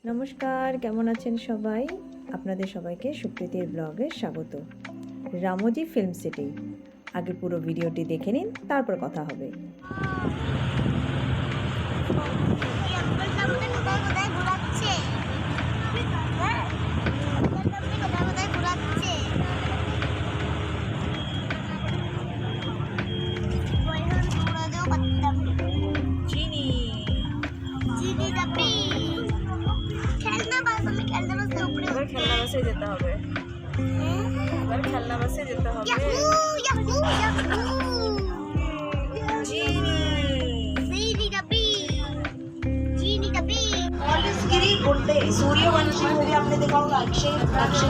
নমস্কার, কেমন আছেন সবাই? আপনাদের সবাইকে সুপ্রীতির ব্লগে স্বাগত। Ramoji film city. আগে পুরো ভিডিওটি দেখে নিন, তারপর কথা হবে। খেলনা বাসে যেতে হবে। এবার খেলনা বাসে যেতে হবে। सूर्यवंशी मूवी आपने देखा होगा। अक्षय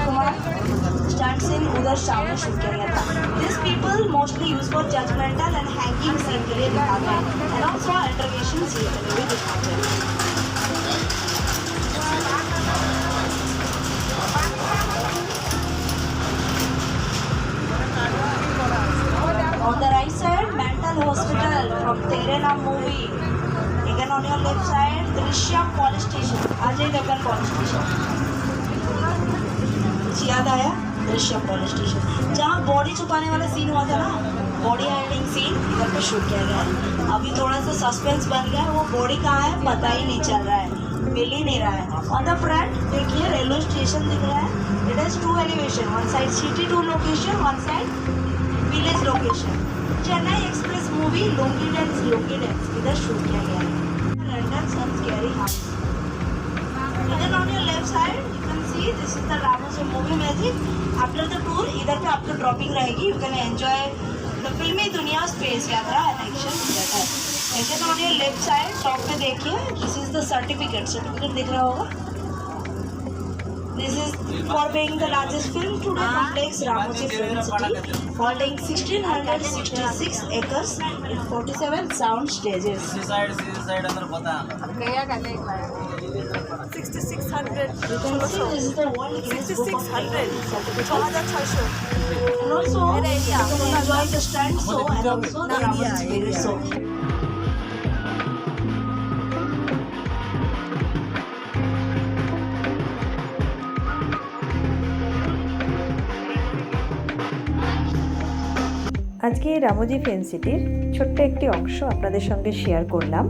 कुमार स्टंट्स इन उधर सामने शूट किया गया था। This people mostly use for judgmental and hanging scene के लिए दिखाते हैं एंड ऑल्सो इंटरोगेशन सीन के लिए भी दिखाते हैं। On the right side, mental hospital from Tere Naam movie. Again on your left side, Drishyam police station. Ajay Devgan police station. कुछ याद आया? Drishyam police station. जहाँ बॉडी छुपाने वाला सीन हुआ था ना, बॉडी हाइडिंग सीन इधर पे शूट किया गया है। अभी थोड़ा सा सस्पेंस बन गया है, वो बॉडी कहाँ है पता ही नहीं चल रहा है, मिल ही नहीं रहा है। On the front देखिए रेलवे स्टेशन दिख रहा है। It has two elevation. One side city to location, one side village location. Chennai express movie Loki dense इधर शूट किया गया है। लंडन सन स्कैरी हाउस। इधर on your left side you can see this is the Ramoji movie magic. After the tour इधर पे आपको dropping रहेगी। You can enjoy the फिल्मी दुनिया स्पेस यात्रा एंड एक्शन थिएटर। इधर on your left side top पे देखिए दिस इज द सर्टिफिकेट दिख रहा होगा। This is for being the largest film studio complex, Ramoji Film City, holding 1,666 acres in 47 sound stages. Side अंदर पता गया का नहीं 6600 You can see this is the World Guinness Book of Records certificate. 6600 And also, you can enjoy the stunt show and also the Ramoji Spirit show. আজকে Ramoji film সিটির ছোট্ট একটি অংশ আপনাদের সঙ্গে শেয়ার করলাম।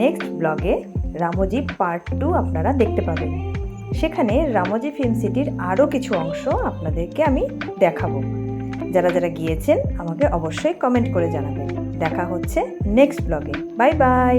নেক্সট ব্লগে রামোজি পার্ট 2 আপনারা দেখতে পাবেন। সেখানে রামোজি ফিল্ম সিটির আরও কিছু অংশ আপনাদেরকে আমি দেখাবো। যারা যারা গিয়েছেন আমাকে অবশ্যই কমেন্ট করে জানাবেন। দেখা হচ্ছে নেক্সট ব্লগে। Bye bye.